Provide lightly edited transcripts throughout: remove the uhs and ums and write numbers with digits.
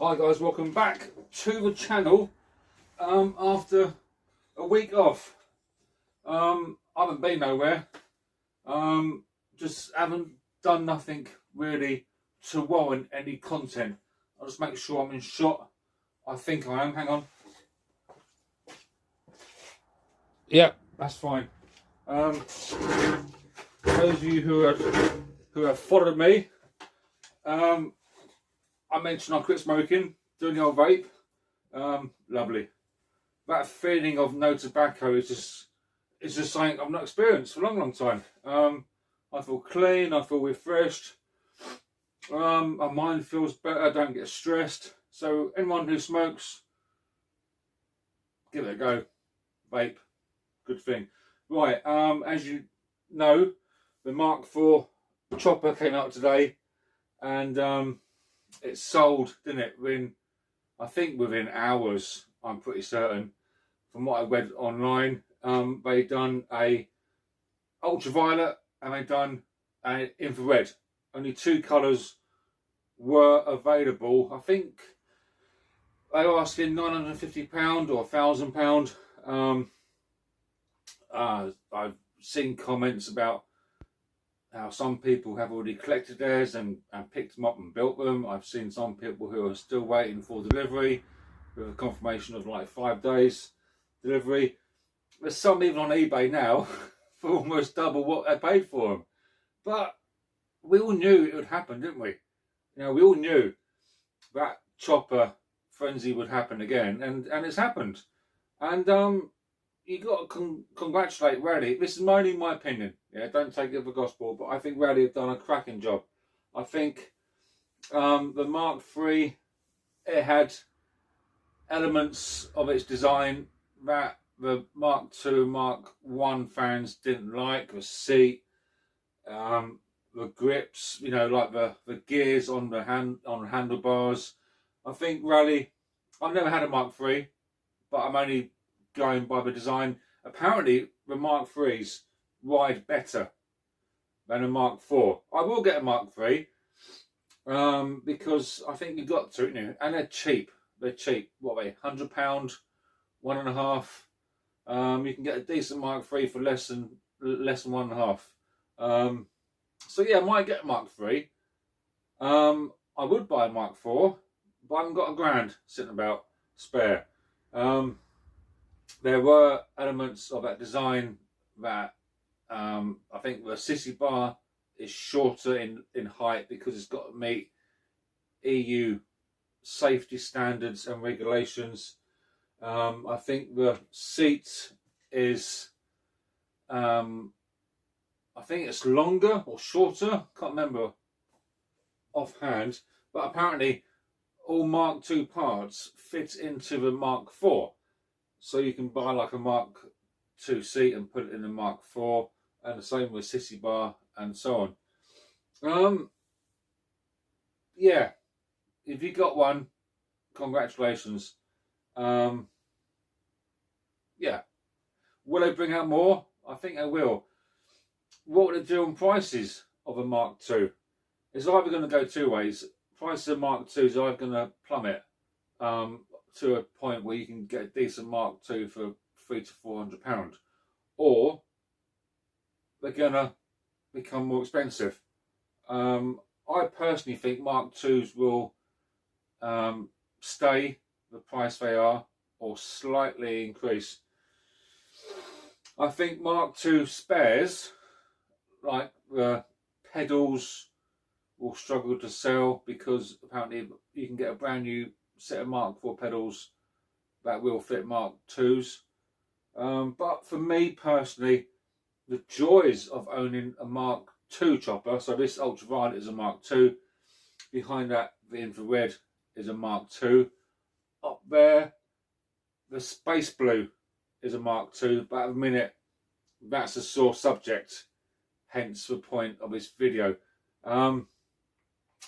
Hi guys, welcome back to the channel after a week off. I haven't been nowhere, just haven't done nothing really to warrant any content. I'll just make sure I'm in shot. I think I am, hang on. Yeah, that's fine. Those of you who have followed me, I mentioned I quit smoking, doing the old vape. Lovely. That feeling of no tobacco is just something I've not experienced for a long time. I feel clean, I feel refreshed, my mind feels better, I don't get stressed. So anyone who smokes, give it a go. Vape, good thing. Right, as you know, the Mark 4 chopper came out today, and it sold, didn't it? I think within hours, I'm pretty certain. From what I read online, they done a ultraviolet and they done an infrared. Only two colours were available. I think they were asking £950 or £1,000. I've seen comments about how some people have already collected theirs and picked them up and built them. I've seen some people who are still waiting for delivery with a confirmation of like 5 days delivery. There's some even on eBay now for almost double what they paid for them. But we all knew it would happen, didn't we? You know, we all knew that chopper frenzy would happen again, and it's happened. And you got to congratulate Raleigh. This is only my opinion. Yeah, don't take it for gospel, but I think Raleigh have done a cracking job. I think the Mark III, it had elements of its design that the Mark II, Mark I fans didn't like. The seat, the grips, you know, like the gears on the handlebars. I think Raleigh, I've never had a Mark III, but I'm only going by the design. Apparently the Mark III's ride better than a Mark IV. I will get a Mark III because I think you got to, you know, and they're cheap. They're cheap. What are they? £100, £1.50. You can get a decent Mark III for less than £1.50. So yeah, I might get a Mark III. I would buy a Mark IV, but I haven't got £1,000 sitting about spare. There were elements of that design that I think the sissy bar is shorter in height because it's got to meet EU safety standards and regulations. I think the seat is, I think it's longer or shorter, can't remember offhand, but apparently all Mark II parts fit into the Mark IV. So you can buy like a Mark II seat and put it in the Mark IV, and the same with sissy bar and so on. Yeah, if you got one, congratulations. Yeah, will they bring out more? I think they will. What will they do on prices of a Mark II? It's either going to go two ways. Prices of Mark II is either going to plummet to a point where you can get a decent Mark II for £300 to £400, or they're going to become more expensive. I personally think Mark IIs will stay the price they are or slightly increase. I think Mark II spares, like the pedals, will struggle to sell because apparently you can get a brand new set of Mark IV pedals that will fit Mark IIs. But for me personally, the joys of owning a Mark II chopper, so this ultraviolet is a Mark II, behind that the infrared is a Mark II, up there the space blue is a Mark II, but at the minute that's a sore subject, hence the point of this video.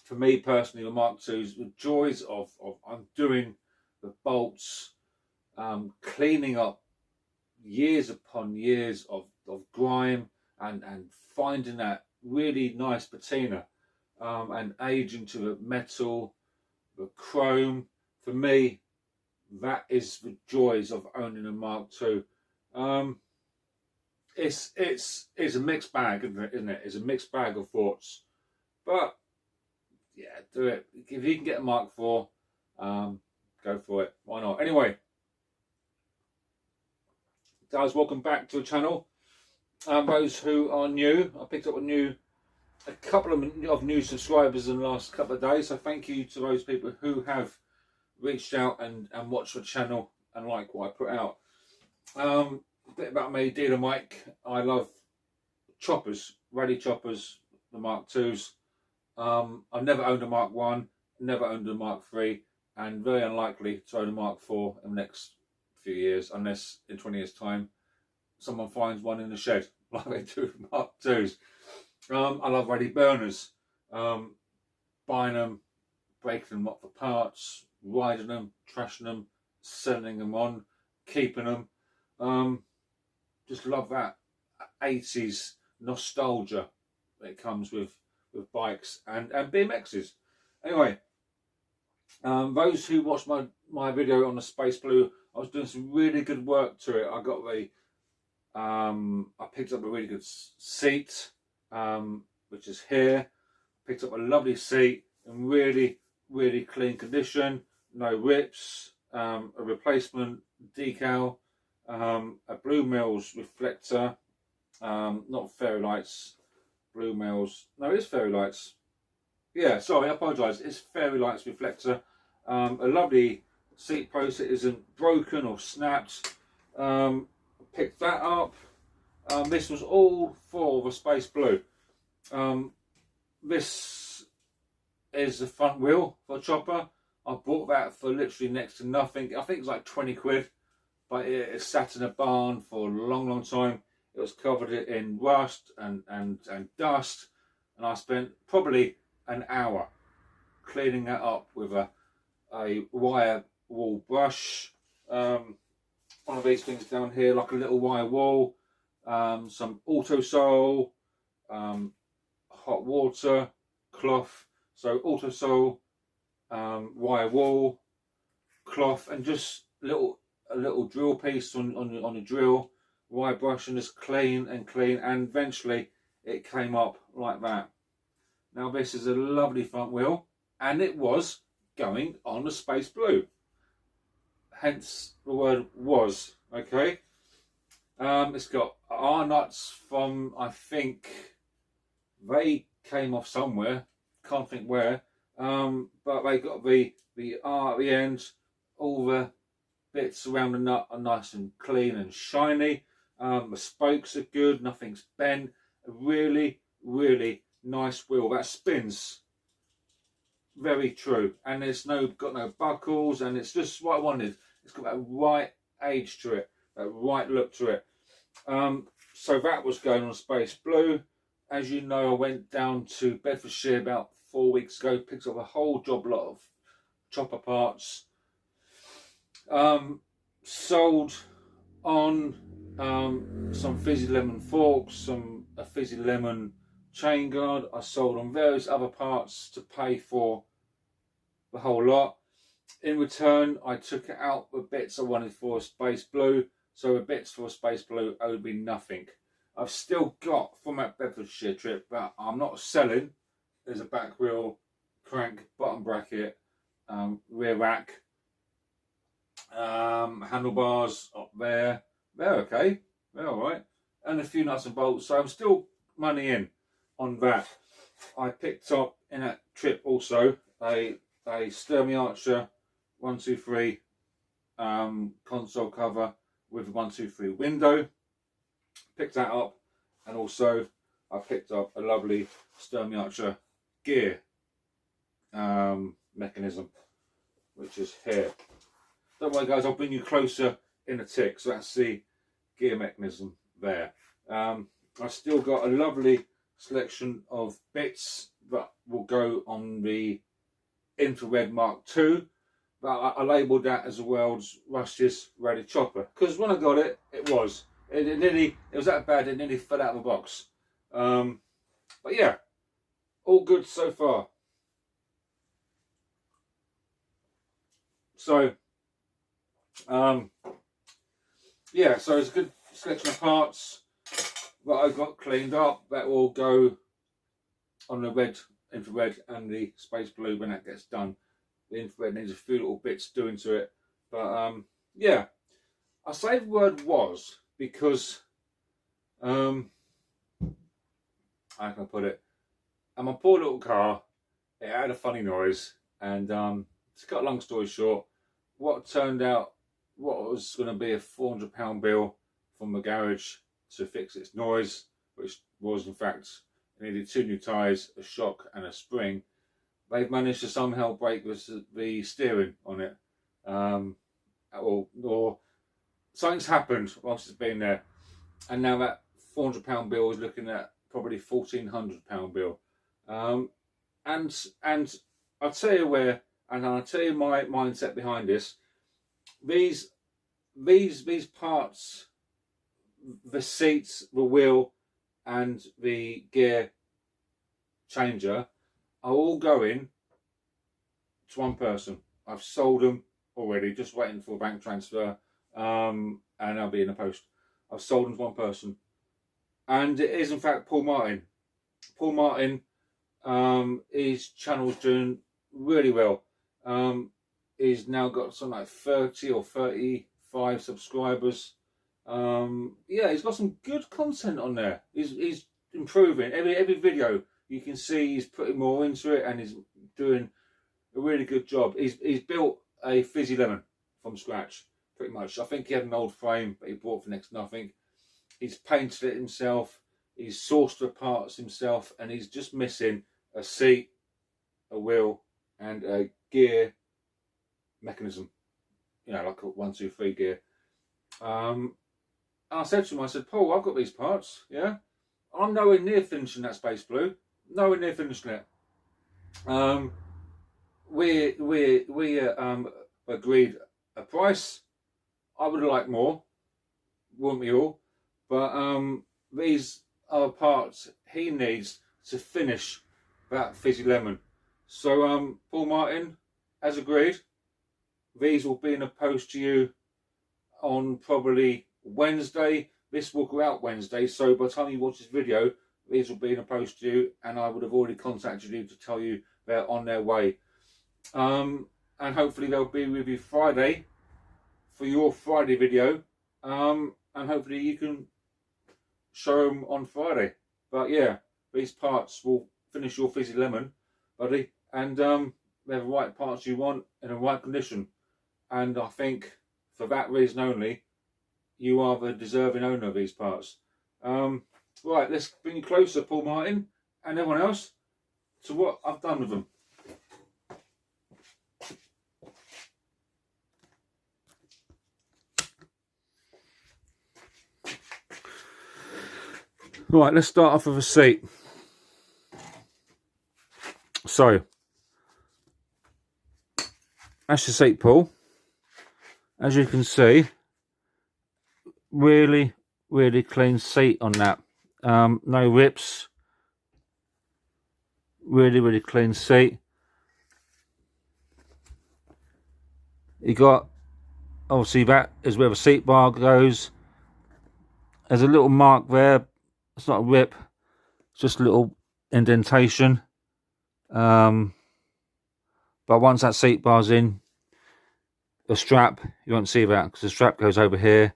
For me personally, the Mark IIs, the joys of undoing the bolts, cleaning up years upon years of grime and finding that really nice patina and age into the metal, the chrome. For me, that is the joys of owning a Mark II. It's a mixed bag, isn't it? It's a mixed bag of thoughts. But yeah, do it. If you can get a Mark IV, go for it. Why not? Anyway, guys, welcome back to the channel. Those who are new, I picked up a couple of new subscribers in the last couple of days. So thank you to those people who have reached out and watched the channel and like what I put out. A bit about me, Dealer Mike. I love choppers, Raleigh Choppers, the Mark IIs. I've never owned a Mark I, never owned a Mark III, and very unlikely to own a Mark IV in the next few years, unless in 20 years' time someone finds one in the shed like they do with Mark IIs. I love Raleigh burners, buying them, breaking them up for parts, riding them, trashing them, selling them on, keeping them. Just love that 80s nostalgia that comes with bikes and BMXs. Anyway, those who watched my video on the Space Blue, I was doing some really good work to it. I got I picked up a really good seat, which is here. Picked up a lovely seat in really clean condition, no rips, a replacement decal, a Blue Mills reflector, not fairy lights, Blue Mills, no, it's fairy lights, yeah, sorry, I apologise, it's fairy lights reflector, a lovely seat post that isn't broken or snapped. Picked that up. This was all for the Space Blue. This is the front wheel for a chopper. I bought that for literally next to nothing. I think it was like 20 quid, but it sat in a barn for a long time. It was covered in rust and dust, and I spent probably an hour cleaning that up with a wire wool brush. One of these things down here, like a little wire wool, some Autosol, hot water, cloth. So Autosol, wire wool, cloth, and just a little drill piece on the drill, wire brush, and just clean, and eventually it came up like that. Now this is a lovely front wheel, and it was going on the Space Blue. Hence the word was, okay. It's got R nuts from, I think they came off somewhere, can't think where, but they got the R at the end. All the bits around the nut are nice and clean and shiny. The spokes are good, nothing's bent. A really nice wheel that spins very true, and it's got no buckles, and it's just what I wanted. It's got that right age to it, that right look to it. So that was going on Space Blue. As you know, I went down to Bedfordshire about 4 weeks ago, picked up a whole job lot of chopper parts. Sold on some Fizzy Lemon forks, a Fizzy Lemon chain guard. I sold on various other parts to pay for the whole lot. In return, I took out the bits I wanted for a Space Blue, so the bits for a Space Blue owed me nothing. I've still got from that Bedfordshire trip, but I'm not selling. There's a back wheel, crank, bottom bracket, rear rack, handlebars up there. They're okay, they're alright, and a few nuts and bolts, so I'm still money in on that. I picked up in that trip also a Sturmy Archer 123 console cover with a 123 window. Picked that up, and also I picked up a lovely Sturmy Archer gear mechanism, which is here. Don't worry guys, I'll bring you closer in a tick. So that's the gear mechanism there. I've still got a lovely selection of bits that will go on the infrared Mark II, but I labelled that as the world's rustiest Raleigh Chopper, because when I got it, it was that bad it nearly fell out of the box. But yeah, all good so far. So yeah, so it's a good selection of parts that I got cleaned up that will go on the red, infrared and the space blue when that gets done. The infrared needs a few little bits doing to it, but yeah, I say the word was because how can I put it, and my poor little car, it had a funny noise, and to cut a long story short, what turned out what was going to be a £400 bill from the garage to fix its noise, which was in fact, it needed 2 new tyres, a shock and a spring. They've managed to somehow break the steering on it, or something's happened whilst it's been there, and now that £400 bill is looking at probably £1,400 bill. And I'll tell you where, and I'll tell you my mindset behind this. These parts, the seats, the wheel, and the gear changer are all going to one person. I've sold them already, just waiting for a bank transfer, and I'll be in the post. I've sold them to one person, and it is in fact Paul Martin. Paul Martin, his channel's doing really well. He's now got something like 30 or 35 subscribers. Yeah, he's got some good content on there. He's improving every video. You can see he's putting more into it, and he's doing a really good job. He's built a Fizzy Lemon from scratch, pretty much. I think he had an old frame that he bought for next to nothing. He's painted it himself. He's sourced the parts himself, and he's just missing a seat, a wheel, and a gear mechanism. You know, like a 1, 2, 3 gear. And I said to him, I said, Paul, I've got these parts. Yeah, I'm nowhere near finishing that Space Blue. Nowhere near finishing it. We agreed a price. I would have liked more, wouldn't we all? But these are parts he needs to finish that Fizzy Lemon. So Paul Martin, as agreed, these will be in the post to you on probably Wednesday. This will go out Wednesday, so by the time you watch this video, these will be in the post to you, and I would have already contacted you to tell you they're on their way. And hopefully they'll be with you Friday for your Friday video, and hopefully you can show them on Friday. But yeah, these parts will finish your Fizzy Lemon, buddy, and they're the right parts you want in the right condition. And I think for that reason only, you are the deserving owner of these parts. Right, let's bring you closer, Paul Martin, and everyone else, to what I've done with them. Right, let's start off with a seat. So, that's the seat, Paul. As you can see, really clean seat on that. No rips. Really clean seat. You got, obviously that is where the seat bar goes. There's a little mark there. It's not a rip, it's just a little indentation. But once that seat bar's in, the strap, you won't see that because the strap goes over here,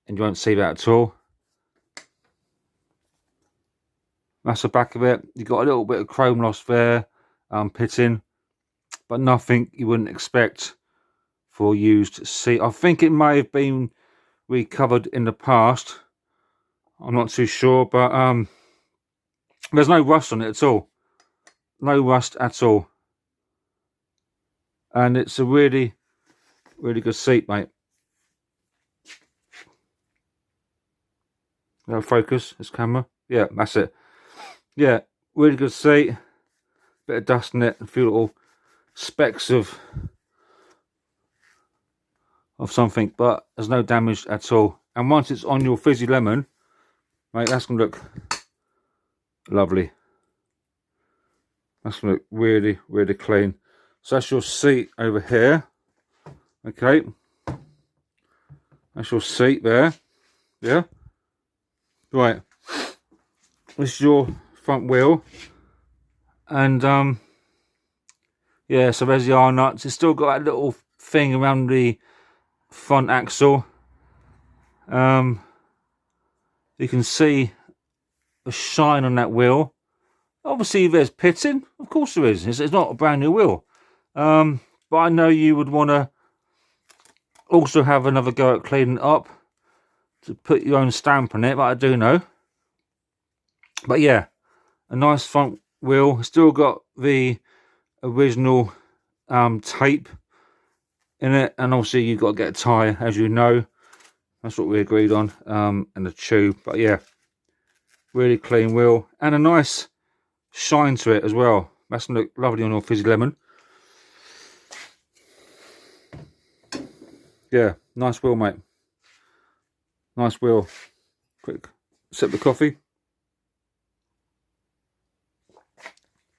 and you won't see that at all. That's the back of it. You've got a little bit of chrome loss there, pitting, but nothing you wouldn't expect for a used seat. I think it may have been recovered in the past. I'm not too sure, but there's no rust on it at all. No rust at all. And it's a really good seat, mate. No focus, this camera. Yeah, that's it. Yeah, really good seat. Bit of dust in it, a few little specks of something, but there's no damage at all. And once it's on your Fizzy Lemon, mate, that's gonna look lovely. That's gonna look really clean. So that's your seat over here. Okay, that's your seat there. Yeah, right. This is your front wheel, and yeah. So there's the R nuts. It's still got that little thing around the front axle. You can see the shine on that wheel. Obviously, there's pitting. Of course, there is. It's not a brand new wheel. But I know you would want to also have another go at cleaning it up to put your own stamp on it, but I do know. But yeah, a nice front wheel. Still got the original tape in it, and obviously you've got to get a tyre, as you know. That's what we agreed on, and the tube. But yeah, really clean wheel, and a nice shine to it as well. That's gonna look lovely on your fizzy lemon. Yeah, nice wheel, mate. Nice wheel. Quick sip of coffee.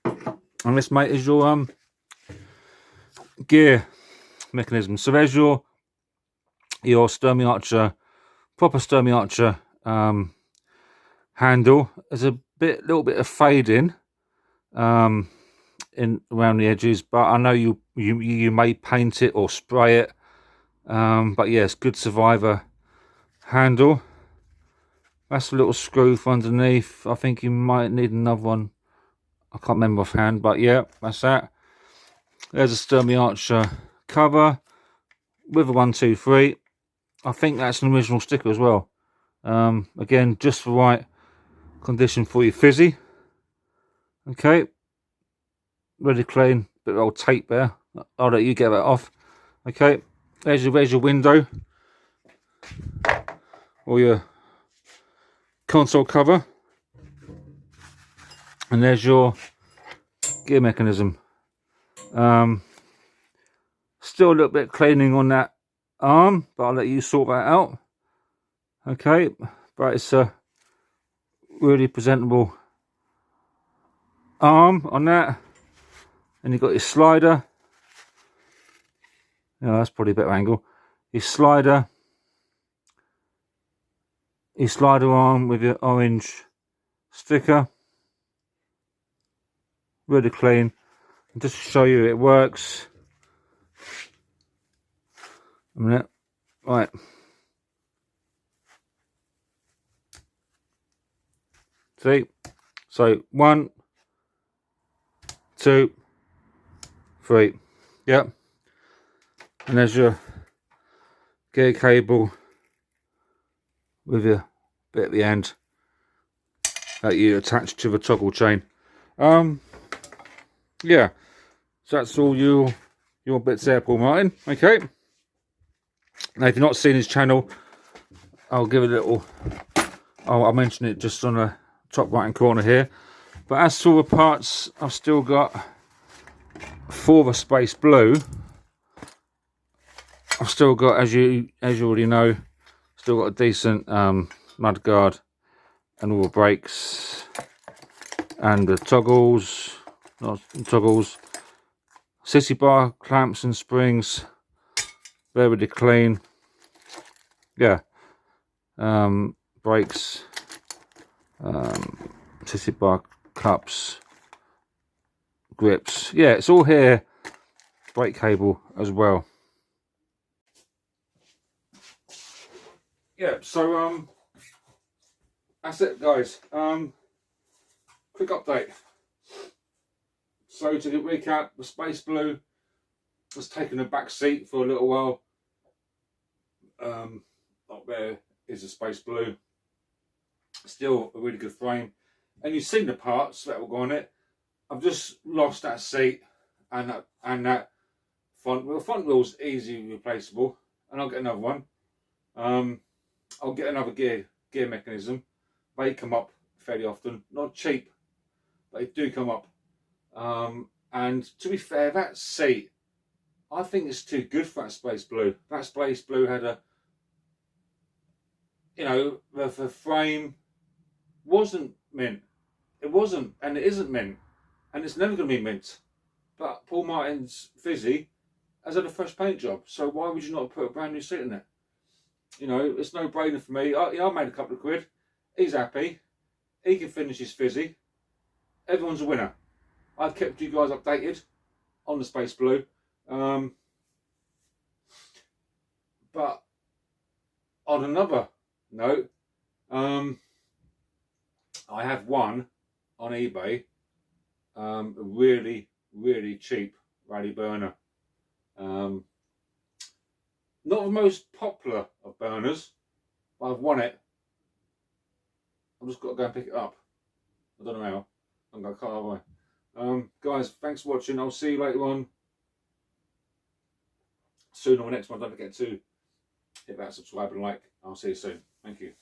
And this, mate, is your gear mechanism. So there's your Sturmey Archer, proper Sturmey Archer handle. There's a little bit of fading in around the edges, but I know you may paint it or spray it. But yeah, it's good survivor handle. That's a little screw for underneath. I think you might need another one. I can't remember offhand, but yeah, that's that. There's a Sturmey Archer cover with a 1, 2, 3. I think that's an original sticker as well. Again, just the right condition for your fizzy. Okay, really clean. Bit of old tape there. I'll let you get that off. Okay, there's your window or your console cover, and there's your gear mechanism. Still a little bit cleaning on that arm, but I'll let you sort that out. Okay, but it's a really presentable arm on that, and you've got your slider. Yeah, that's probably a bit of angle. Your slider arm with your orange sticker, really clean. And just to show you it works. A minute, right. See, so 1, 2, 3. Yep. And there's your gear cable with your bit at the end that you attach to the toggle chain. Yeah, so that's all your bits there, Paul Martin. Okay, now if you've not seen his channel, I'll give it a little, I'll mention it just on the top right hand corner here. But as to the parts, I've still got for the Space Blue, I've still got, as you already know, still got a decent mudguard and all the brakes and the toggles, city bar clamps and springs. They're really clean. Yeah, brakes, city bar cups, grips. Yeah, it's all here. Brake cable as well. Yeah, so that's it, guys. Quick update. So to recap, the Space Blue was taking a back seat for a little while. Up there is a Space Blue. Still a really good frame, and you've seen the parts that will go on it. I've just lost that seat and that front wheel. Front wheel's easily replaceable, and I'll get another one. I'll get another gear mechanism. They come up fairly often, not cheap, but they do come up. And to be fair, that seat, I think it's too good for that Space Blue. That Space Blue had a, you know, the frame wasn't mint. It wasn't, and it isn't mint, and it's never going to be mint. But Paul Martin's Fizzy has had a fresh paint job. So why would you not put a brand new seat in it? You know, it's no brainer for me. I made a couple of quid. He's happy. He can finish his fizzy. Everyone's a winner. I've kept you guys updated on the Space Blue. But on another note, I have won on eBay a really, really cheap Raleigh burner. Not the most popular of burners, but I've won it. I've just got to go and pick it up. I don't know how. I'm going to cut away. Guys, thanks for watching. I'll see you later on. Soon on the next one. Don't forget to hit that subscribe and like. I'll see you soon. Thank you.